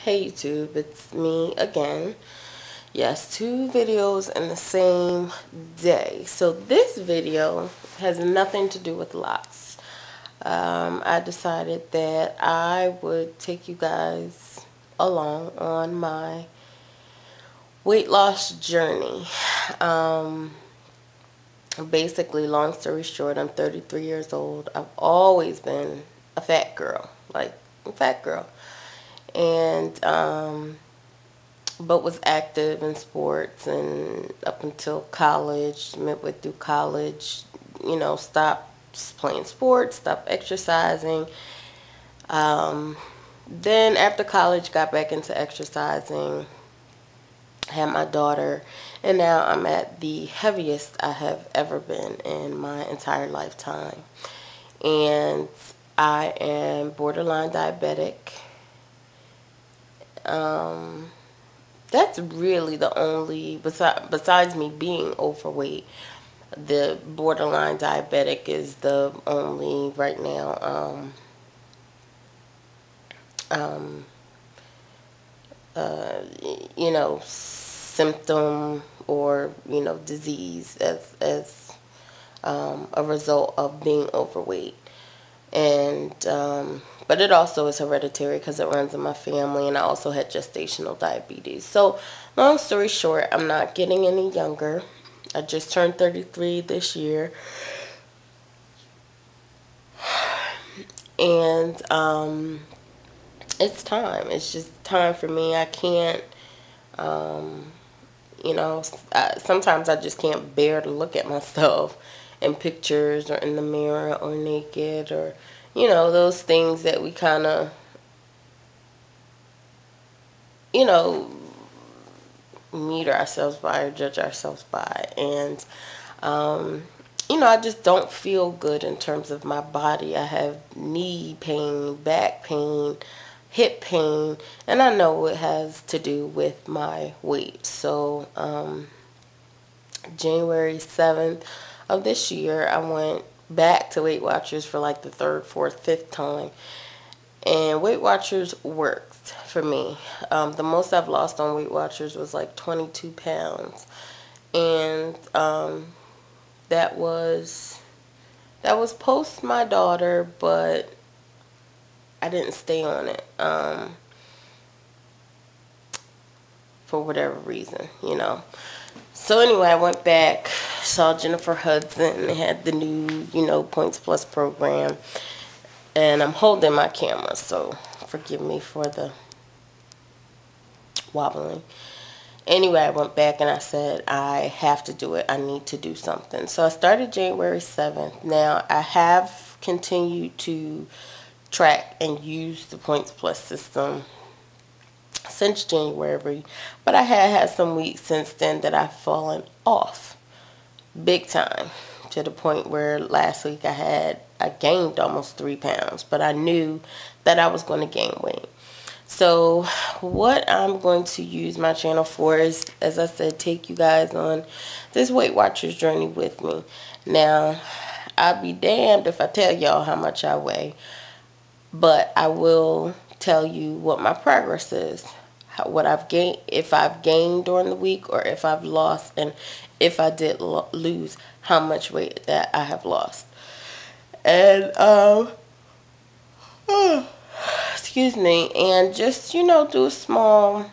Hey YouTube, it's me again. Yes, two videos in the same day. So this video has nothing to do with locks. I decided that I would take you guys along on my weight loss journey. Basically, long story short, I'm 33 years old. I've always been a fat girl, like a fat girl. And but was active in sports and up until college, midway through college, stopped playing sports, stopped exercising. Then after college, got back into exercising, had my daughter, and now I'm at the heaviest I have ever been in my entire lifetime. And I am borderline diabetic. That's really the only, besides me being overweight, the borderline diabetic is the only right now symptom or disease as a result of being overweight. And but it also is hereditary because it runs in my family, and I also had gestational diabetes. So long story short, I'm not getting any younger. I just turned 33 this year, and it's time. It's just time for me. I can't sometimes I just can't bear to look at myself in pictures or in the mirror or naked, or those things that we kind of meet ourselves by or judge ourselves by. And I just don't feel good in terms of my body. I have knee pain, back pain, hip pain, and I know it has to do with my weight. So January 7th of this year, I went back to Weight Watchers for like the third, fourth, fifth time. And Weight Watchers worked for me. The most I've lost on Weight Watchers was like 22 pounds. And that was post my daughter, but I didn't stay on it for whatever reason, So anyway, I went back, saw Jennifer Hudson. They had the new, Points Plus program. And I'm holding my camera, so forgive me for the wobbling. Anyway, I went back and I said, I have to do it. I need to do something. So I started January 7th. Now, I have continued to track and use the Points Plus system since January, but I had some weeks since then that I've fallen off big time, to the point where last week I gained almost 3 pounds, but I knew that I was going to gain weight. So what I'm going to use my channel for is, as I said, take you guys on this Weight Watchers journey with me. Now, I'll be damned if I tell y'all how much I weigh, but I will tell you what my progress is, what I've gained, if I've gained during the week, or if I've lost, and if I did lose, how much weight that I have lost. And excuse me, and just do small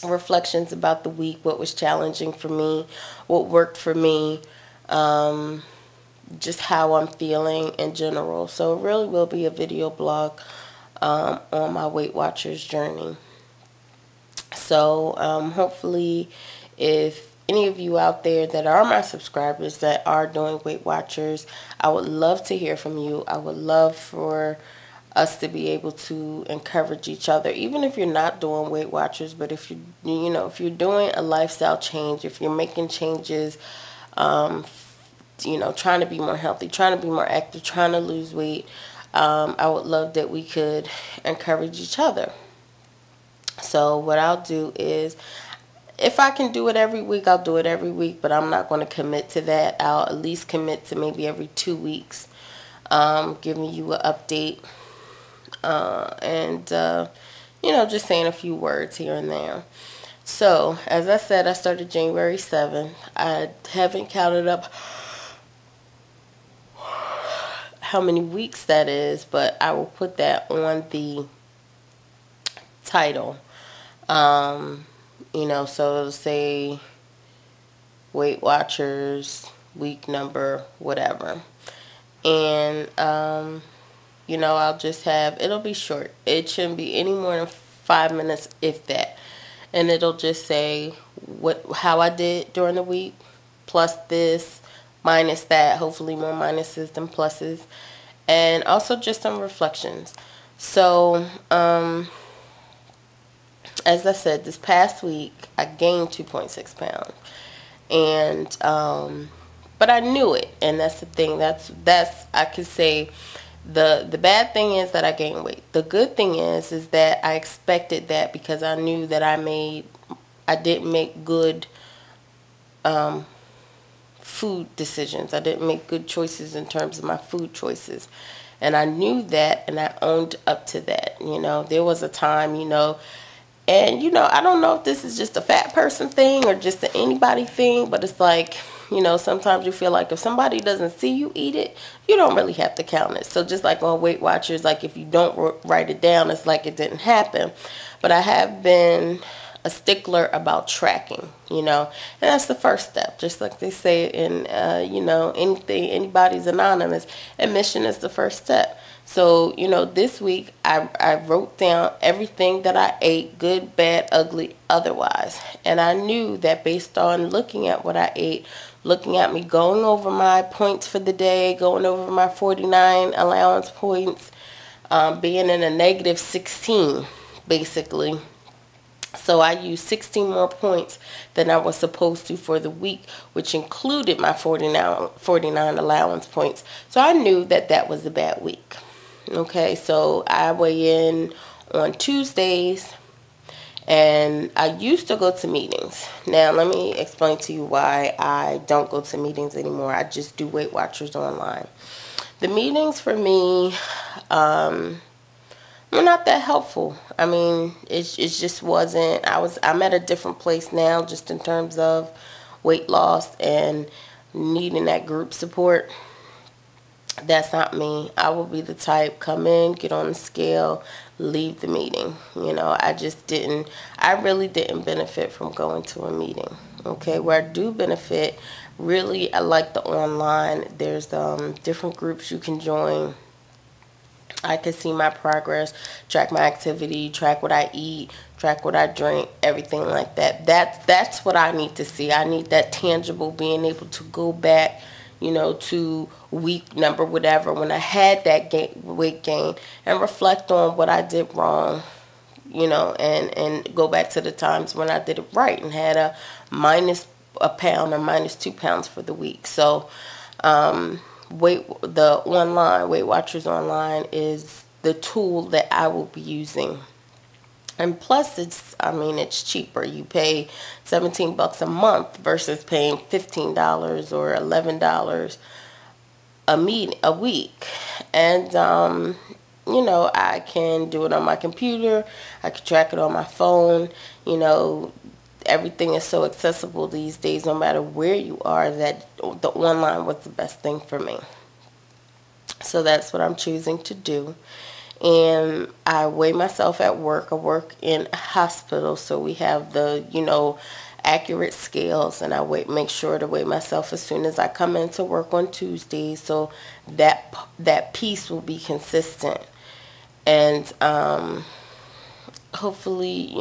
reflections about the week, what was challenging for me, what worked for me, just how I'm feeling in general. So it really will be a video blog on my Weight Watchers journey. So hopefully, if any of you out there that are my subscribers that are doing Weight Watchers, I would love to hear from you. I would love for us to be able to encourage each other, even if you're not doing Weight Watchers. But if if you're doing a lifestyle change, if you're making changes, trying to be more healthy, trying to be more active, trying to lose weight, I would love that we could encourage each other. So what I'll do is, if I can do it every week, I'll do it every week, but I'm not going to commit to that. I'll at least commit to maybe every 2 weeks, giving you an update, and just saying a few words here and there. So, as I said, I started January 7th. I haven't counted up how many weeks that is, but I will put that on the title. So it'll say Weight Watchers, week number, whatever. And, I'll just it'll be short. It shouldn't be any more than 5 minutes, if that. And it'll just say how I did during the week, plus this, minus that, hopefully more minuses than pluses, and also just some reflections. So, as I said, this past week, I gained 2.6 pounds. And, but I knew it, and that's the thing. That's I could say, the bad thing is that I gained weight. The good thing is that I expected that, because I knew that I didn't make good food decisions. I didn't make good choices in terms of my food choices. And I knew that, and I owned up to that. There was a time, and, I don't know if this is just a fat person thing or just an anybody thing, but it's like, sometimes you feel like if somebody doesn't see you eat it, you don't really have to count it. So just like on Weight Watchers, like if you don't write it down, it's like it didn't happen. But I have been a stickler about tracking, and that's the first step. Just like they say in, anybody's anonymous, admission is the first step. So, this week I wrote down everything that I ate, good, bad, ugly, otherwise. And I knew that based on looking at what I ate, looking at me going over my points for the day, going over my 49 allowance points, being in a negative 16, basically. So I used 16 more points than I was supposed to for the week, which included my 49 allowance points. So I knew that that was a bad week. Okay, so I weigh in on Tuesdays, and I used to go to meetings. Now, let me explain to you why I don't go to meetings anymore. I just do Weight Watchers online. The meetings for me, were not that helpful. I mean, it just wasn't. I'm at a different place now, just in terms of weight loss and needing that group support. That's not me. I will be the type, come in, get on the scale, leave the meeting. I really didn't benefit from going to a meeting. Okay, where I do benefit, really, I like the online. There's different groups you can join. I can see my progress, track my activity, track what I eat, track what I drink, everything like that. That's what I need to see. I need that tangible, being able to go back, to week number, whatever, when I had that weight gain, and reflect on what I did wrong, and go back to the times when I did it right and had a minus a pound or minus 2 pounds for the week. So, the online Weight Watchers online is the tool that I will be using. And plus, it's cheaper. You pay $17 a month versus paying $15 or $11 a week. And I can do it on my computer. I can track it on my phone. Everything is so accessible these days, no matter where you are, that the online was the best thing for me. So that's what I'm choosing to do. And I weigh myself at work. I work in a hospital, so we have the, accurate scales, and I make sure to weigh myself as soon as I come into work on Tuesdays, so that piece will be consistent. And hopefully,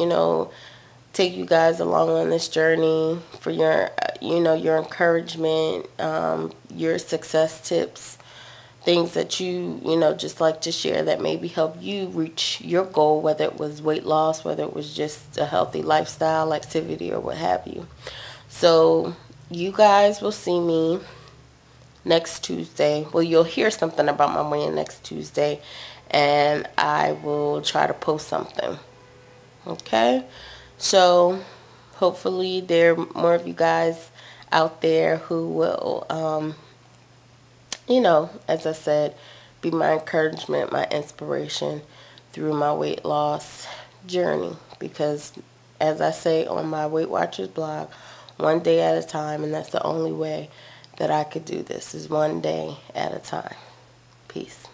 take you guys along on this journey for your, your encouragement, your success tips, things that you just like to share that maybe help you reach your goal, whether it was weight loss, whether it was just a healthy lifestyle, activity, or what have you. So you guys will see me next Tuesday. Well, you'll hear something about my weigh-in next Tuesday, and I will try to post something. Okay? So hopefully there are more of you guys out there who will, as I said, be my encouragement, my inspiration through my weight loss journey, because as I say on my Weight Watchers blog, one day at a time, and that's the only way that I could do this, is one day at a time. Peace.